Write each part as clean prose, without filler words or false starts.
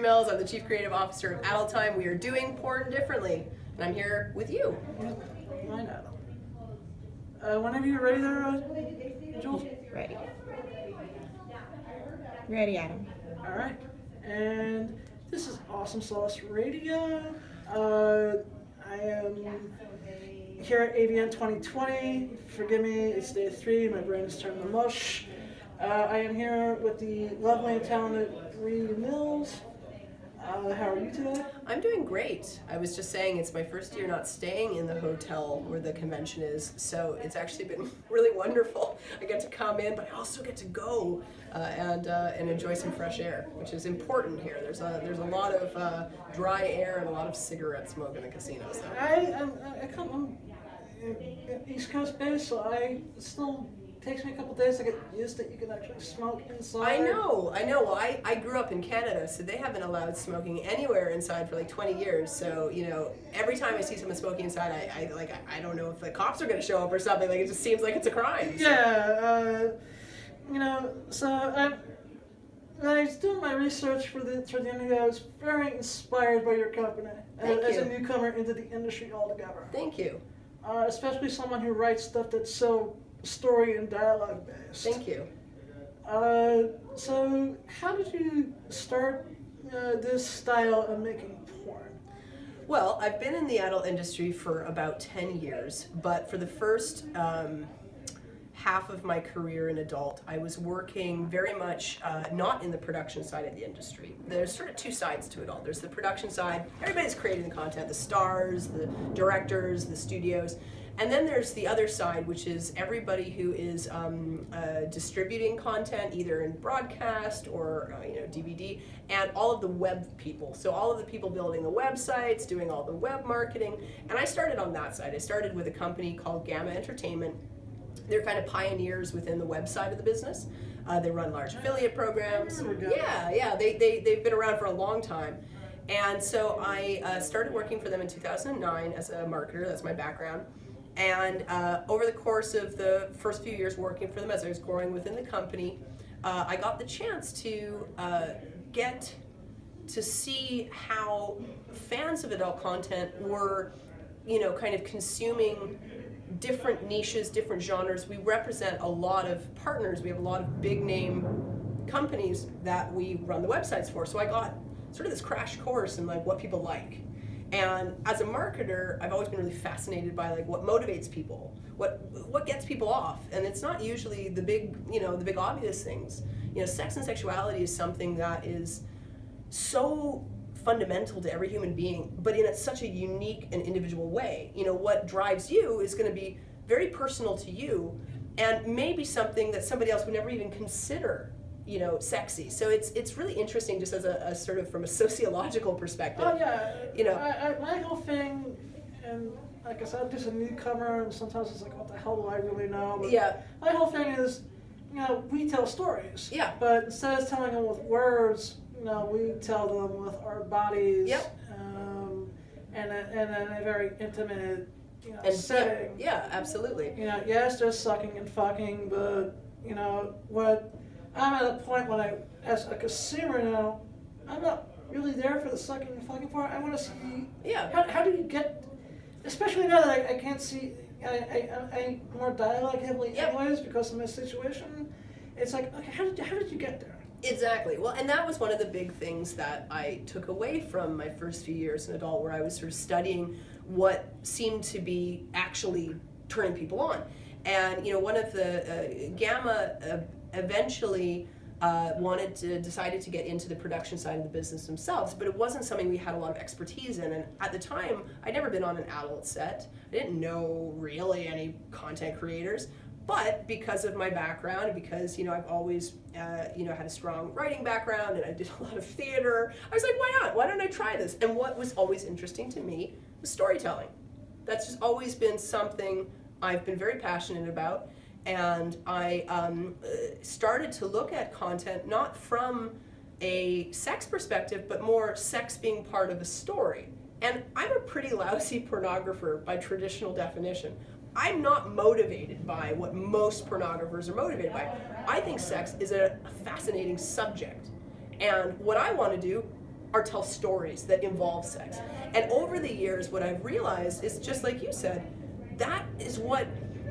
Mills. I'm the Chief Creative Officer of Adult Time. We are doing porn differently, and I'm here with you. I know. Whenever you're ready there, Jules? Ready. Ready, Adam. All right. And this is Awesome Sauce Radio. I am here at AVN 2020. Forgive me, it's day 3. My brain is turning to mush. I am here with the lovely and talented Reed Mills. How are you today? I'm doing great. I was just saying it's my first year not staying in the hotel where the convention is, so it's actually been really wonderful. I get to come in, but I also get to go and enjoy some fresh air, which is important here. There's a lot of dry air and a lot of cigarette smoke in the casino. So. I come East Coast based, so it still takes me a couple days to get used to it. You can actually smoke inside. I know. Well, I grew up in Canada, so they haven't allowed smoking anywhere inside for like 20 years. So, every time I see someone smoking inside, I don't know if the cops are going to show up or something. Like, it just seems like it's a crime. So. Yeah, so when I was doing my research for the interview, I was very inspired by your company as a newcomer into the industry altogether. Thank you. Especially someone who writes stuff that's so story and dialogue based. Thank you. So how did you start this style of making porn? Well, I've been in the adult industry for about 10 years, but for the first half of my career in adult, I was working very much not in the production side of the industry. There's sort of two sides to it all. There's the production side, everybody's creating the content, the stars, the directors, the studios. And then there's the other side, which is everybody who is distributing content, either in broadcast or DVD, and all of the web people. So all of the people building the websites, doing all the web marketing. And I started on that side. I started with a company called Gamma Entertainment. They're kind of pioneers within the web side of the business. They run large affiliate programs. Yeah, they've been around for a long time. And so I started working for them in 2009 as a marketer. That's my background. And over the course of the first few years working for them, as I was growing within the company, I got the chance to get to see how fans of adult content were, kind of consuming different niches, different genres. We represent a lot of partners. We have a lot of big name companies that we run the websites for. So I got sort of this crash course in like what people like. And as a marketer, I've always been really fascinated by like what motivates people, what gets people off. And it's not usually the big obvious things. Sex and sexuality is something that is so fundamental to every human being, but in such a unique and individual way. What drives you is going to be very personal to you and maybe something that somebody else would never even consider sexy. So it's really interesting just as a sort of from a sociological perspective. Oh yeah. My whole thing, and like I said, I'm just a newcomer, and sometimes it's like, what the hell do I really know? But yeah. My whole thing is, we tell stories. Yeah. But instead of telling them with words, we tell them with our bodies. Yep. And a very intimate, setting. Yeah, absolutely. Yes, there's sucking and fucking, but what I'm at a point when as a consumer now, I'm not really there for the sucking and fucking part. I want to see. Yeah. How do you get, especially now that I can't see. I more dialogue heavily anyways because of my situation. It's like, okay, how did you get there? Exactly. Well, and that was one of the big things that I took away from my first few years in adult, where I was sort of studying what seemed to be actually turning people on. And one of the Gamma eventually decided to get into the production side of the business themselves, but it wasn't something we had a lot of expertise in. And at the time, I'd never been on an adult set. I didn't know really any content creators. But because of my background, and because I've always had a strong writing background, and I did a lot of theater, I was like, why not? Why don't I try this? And what was always interesting to me was storytelling. That's just always been something I've been very passionate about. And I started to look at content not from a sex perspective, but more sex being part of a story. And I'm a pretty lousy pornographer by traditional definition. I'm not motivated by what most pornographers are motivated by. I think sex is a fascinating subject. And what I want to do are tell stories that involve sex. And over the years, what I've realized is, just like you said, that is what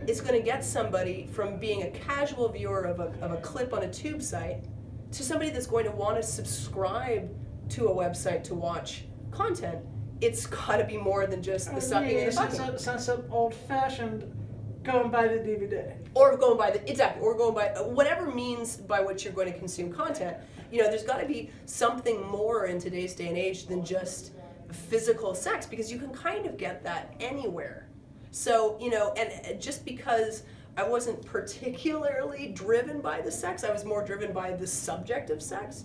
is going to get somebody from being a casual viewer of a clip on a tube site to somebody that's going to want to subscribe to a website to watch content. It's got to be more than just the sucking and the fucking. Sounds so old-fashioned. Going by the DVD. Or going by or going by whatever means by which you're going to consume content. You know, there's got to be something more in today's day and age than just physical sex, because you can kind of get that anywhere. So, you know, and just because I wasn't particularly driven by the sex, I was more driven by the subject of sex,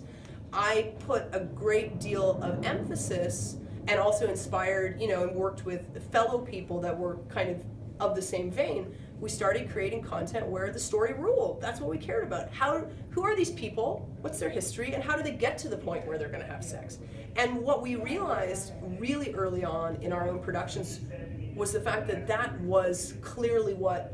I put a great deal of emphasis and also inspired, you know, and worked with fellow people that were kind of the same vein. We started creating content where the story ruled. That's what we cared about. Who are these people? What's their history? And how do they get to the point where they're going to have sex? And what we realized really early on in our own productions was the fact that that was clearly what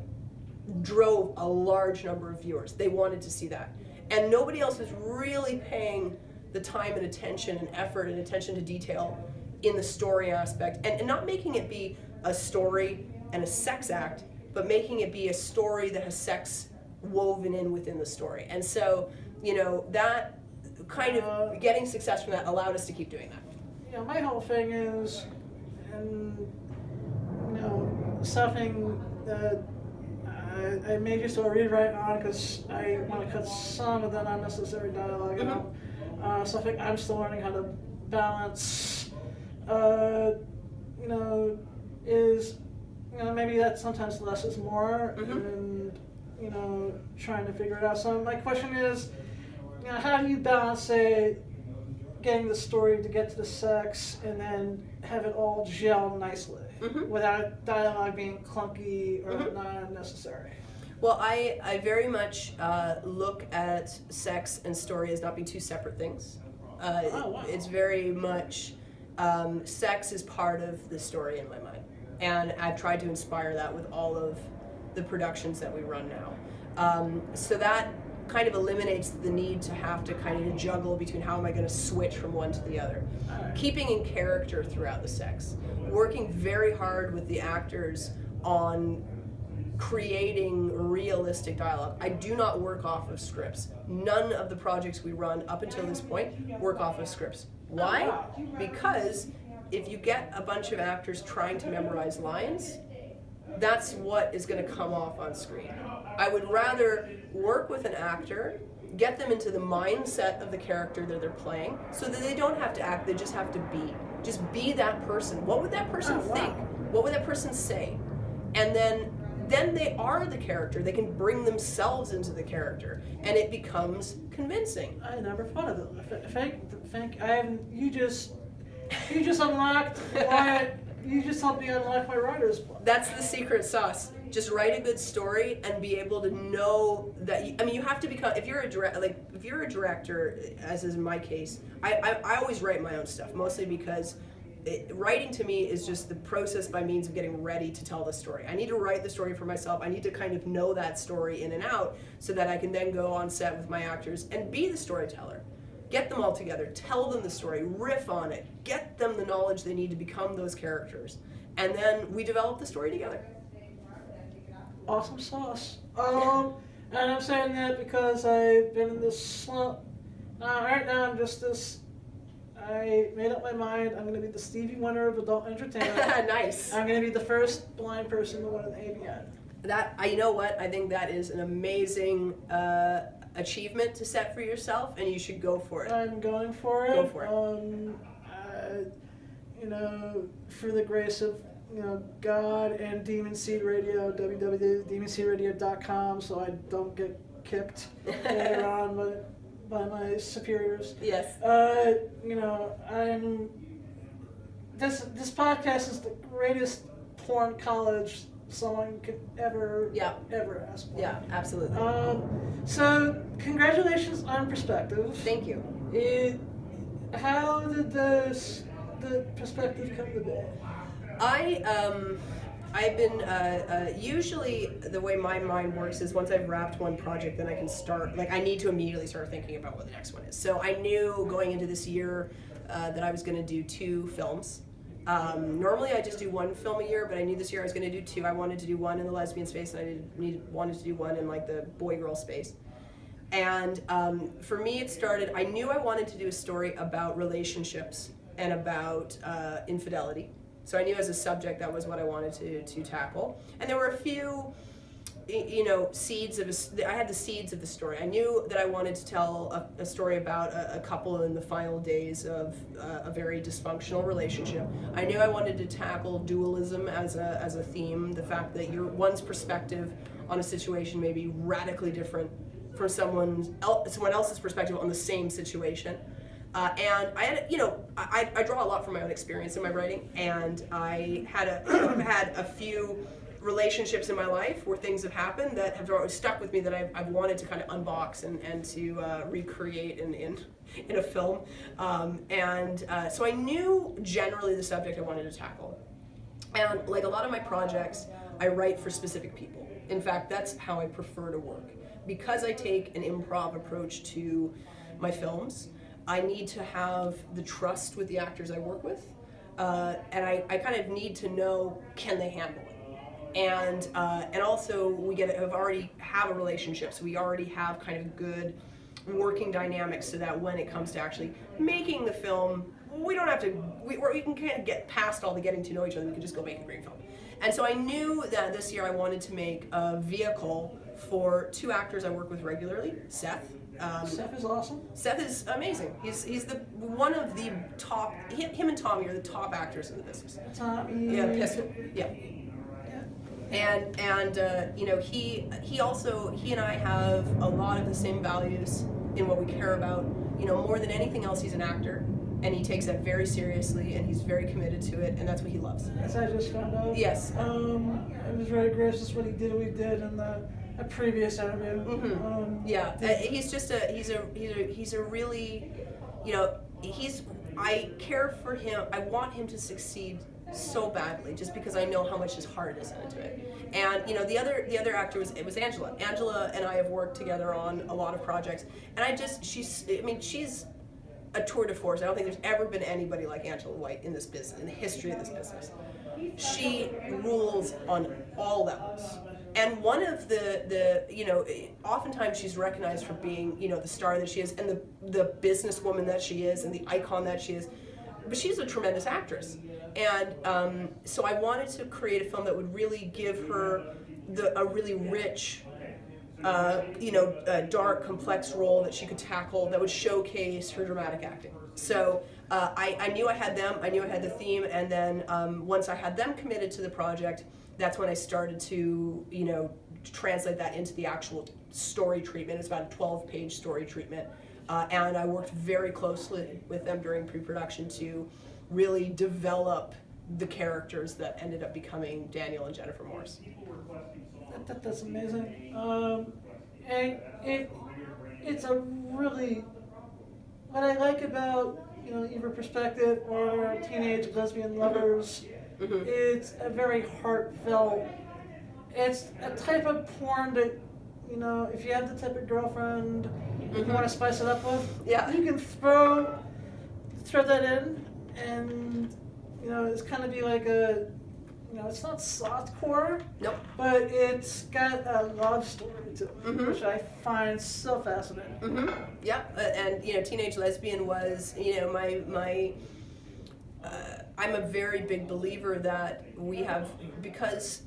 drove a large number of viewers. They wanted to see that. And nobody else was really paying the time and attention and effort and attention to detail in the story aspect, and not making it be a story and a sex act, but making it be a story that has sex woven in within the story. And so, you know, that kind of getting success from that allowed us to keep doing that. You know, my whole thing is, and you know, something that I may just rewrite on because I want to cut some of that unnecessary dialogue out. Something I'm still learning how to balance. You know, is, you know, maybe that sometimes less is more, and, you know, trying to figure it out. So my question is, you know, how do you balance, say, getting the story to get to the sex and then have it all gel nicely without dialogue being clunky or not unnecessary? Well, I very much look at sex and story as not being two separate things. Wow. It's very much, sex is part of the story in my mind. And I've tried to inspire that with all of the productions that we run now. So that kind of eliminates the need to have to kind of juggle between how am I going to switch from one to the other. Keeping in character throughout the sex. Working very hard with the actors on creating realistic dialogue. I do not work off of scripts. None of the projects we run up until this point work off of scripts. Why? Because if you get a bunch of actors trying to memorize lines, that's what is going to come off on screen. I would rather work with an actor, get them into the mindset of the character that they're playing, so that they don't have to act, they just have to be. Just be that person. What would that person think? What would that person say? And then they are the character. They can bring themselves into the character, and it becomes convincing. I never thought of it. You just unlocked why. You just helped me unlock my writer's block. That's the secret sauce. Just write a good story and be able to know that. You have to become. If you're a director, as is in my case, I always write my own stuff, mostly because writing to me is just the process by means of getting ready to tell the story. I need to write the story for myself. I need to kind of know that story in and out so that I can then go on set with my actors and be the storyteller. Get them all together, tell them the story, riff on it, get them the knowledge they need to become those characters. And then we develop the story together. Awesome sauce. And I'm saying that because I've been in this slump. Right now I'm just this. I made up my mind. I'm going to be the Stevie Wonder of adult entertainment. Nice. I'm going to be the first blind person to win an AVN. You know what? I think that is an amazing achievement to set for yourself, and you should go for it. I'm going for it. Go for it. You know, for the grace of, you know, God and Demon Seed Radio, www.demonseedradio.com, so I don't get kicked later on by my superiors. Yes. You know, this podcast is the greatest porn college someone could ever ask for. Yeah, absolutely. So congratulations on Perspective. Thank you. How did the Perspective come to be? I've been, usually the way my mind works is once I've wrapped one project, then I can start, I need to immediately start thinking about what the next one is. So I knew going into this year, that I was going to do 2 films. Normally I just do 1 film a year, but I knew this year I was going to do 2. I wanted to do 1 in the lesbian space, and wanted to do 1 in like the boy-girl space. And for me, it started, I knew I wanted to do a story about relationships and about infidelity. So I knew as a subject that was what I wanted to tackle. And there were a few, seeds of I had the seeds of the story. I knew that I wanted to tell a story about a couple in the final days of a very dysfunctional relationship. I knew I wanted to tackle dualism as a theme, the fact that one's perspective on a situation may be radically different from someone else's perspective on the same situation. And I had, I draw a lot from my own experience in my writing, and I had a few relationships in my life where things have happened that have stuck with me that I've wanted to kind of unbox and to recreate in a film. So I knew generally the subject I wanted to tackle. And like a lot of my projects, I write for specific people. In fact, that's how I prefer to work. Because I take an improv approach to my films, I need to have the trust with the actors I work with, and I kind of need to know, can they handle it? And also we already have a relationship, so we already have kind of good working dynamics, so that when it comes to actually making the film, we don't have to, we can kind of get past all the getting to know each other. We can just go make a great film. And so I knew that this year I wanted to make a vehicle for 2 actors I work with regularly, Seth. Seth is awesome. Seth is amazing. He's one of the top. Him and Tommy are the top actors in the business. Tommy. Yeah, Pistol. Yeah. And he and I have a lot of the same values in what we care about. More than anything else, he's an actor, and he takes that very seriously, and he's very committed to it, and that's what he loves. As I just found out. Yes. It was very gracious what we did in a previous interview. Mm-hmm. He's a really, I care for him. I want him to succeed so badly, just because I know how much his heart is into it. And the other actor was Angela. Angela and I have worked together on a lot of projects, and she's a tour de force. I don't think there's ever been anybody like Angela White in this business, in the history of this business. She rules on all levels. And one of oftentimes she's recognized for being, the star that she is, and the businesswoman that she is, and the icon that she is. But she's a tremendous actress. And so I wanted to create a film that would really give her a really rich, dark, complex role that she could tackle, that would showcase her dramatic acting. So I knew I had them, I knew I had the theme, and then once I had them committed to the project, that's when I started to, translate that into the actual story treatment. It's about a 12-page story treatment. And I worked very closely with them during pre-production to really develop the characters that ended up becoming Daniel and Jennifer Morris. That's amazing. And it's a really, what I like about, either Perspective or Teenage Lesbian Lovers, Mm-hmm. it's a very heartfelt, it's a type of porn that, if you have the type of girlfriend you want to spice it up with, you can throw that in, and, it's kind of be like a, it's not softcore, Nope. but it's got a love story to it, Mm-hmm. which I find so fascinating. Mm-hmm. Yeah, and Teenage Lesbian was, I'm a very big believer that we have, because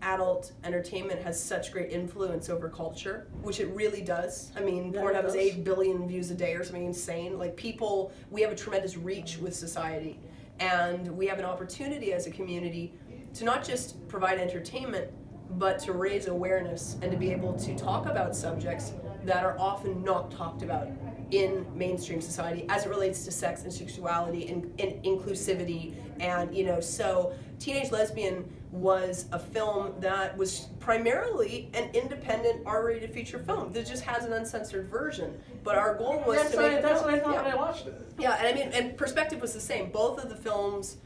adult entertainment has such great influence over culture, which it really does. I mean, Pornhub has 8 billion views a day or something insane. Like, we have a tremendous reach with society, and we have an opportunity as a community to not just provide entertainment, but to raise awareness and to be able to talk about subjects that are often not talked about in mainstream society as it relates to sex and sexuality and inclusivity. And so Teenage Lesbian was a film that was primarily an independent R-rated feature film that just has an uncensored version. But our goal was to make That's what I thought when I watched it. Yeah, and Perspective was the same. Both of the films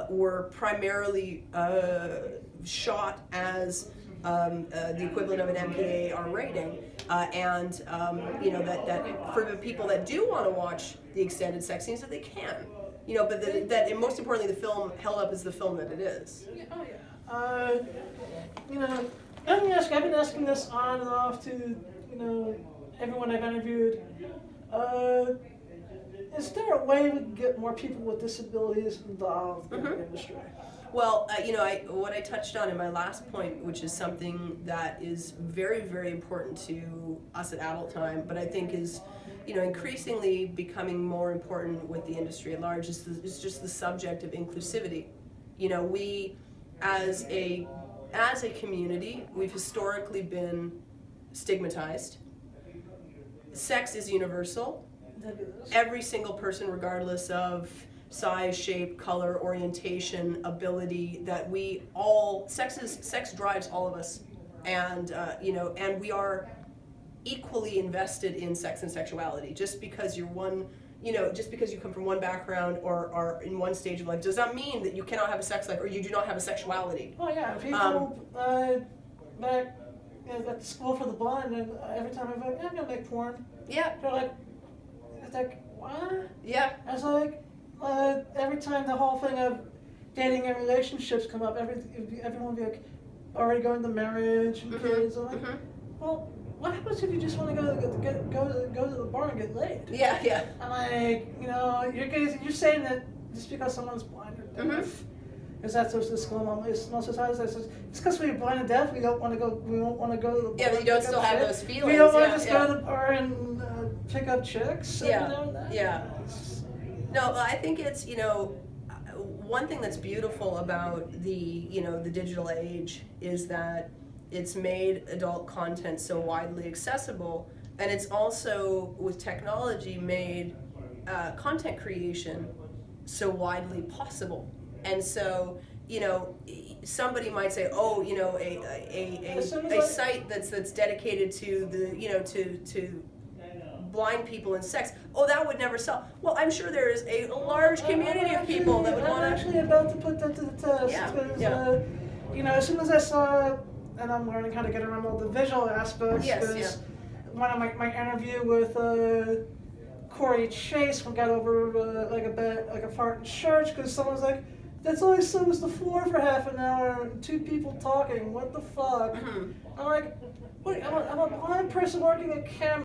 were primarily shot as the equivalent of an MPA R rating, that for the people that do want to watch the extended sex scenes that they can. You know, but that and most importantly, the film held up as the film that it is. Oh yeah. You know, I've been asking this on and off to, you know, everyone I've interviewed. Is there a way we can get more people with disabilities involved in the industry? Well, you know, what I touched on in my last point, which is something that is very, very important to us at Adult Time, but I think is, you know, increasingly becoming more important with the industry at large, is just the subject of inclusivity. You know, we, as a community, we've historically been stigmatized. Sex is universal. Every single person, regardless of size, shape, color, orientation, ability, that we all, sex drives all of us, and you know, and we are equally invested in sex and sexuality. Just because you're one, you know, just because you come from one background or are in one stage of life does not mean that you cannot have a sex life or you do not have a sexuality. Oh yeah, people back at school for the blind, and every time I'm like, I'm gonna make porn. Yeah. They're like, it's like, what? Yeah. I was like, every time the whole thing of dating and relationships come up, everyone will be like, already going to marriage and kids. I'm like, well, what happens if you just want to go to the bar and get laid? Yeah, yeah. I'm like, you know, you're saying that just because someone's blind or deaf, is that supposed to discriminate most societies? It's because we're blind and deaf. We don't want to go. We don't want to go to the bar. Yeah, but you don't still have those feelings. We don't want to just go to the bar and pick up chicks. Yeah, yeah. No, I think it's, you know, one thing that's beautiful about the, you know, the digital age is that it's made adult content so widely accessible, and it's also, with technology, made content creation so widely possible. And so, you know, somebody might say, oh, you know, a site that's dedicated to the, you know, to blind people and sex, oh, that would never sell. Well, I'm sure there is a large community of people that would want to. I'm actually about to put that to the test. Yeah. You know, as soon as I saw, and I'm learning how to get around all the visual aspects, because one of my interview with Corey Chase got over like a fart in church, because someone's like, that's all I saw was the floor for half an hour and two people talking. What the fuck? I'm like, wait, I'm a blind person working at camera.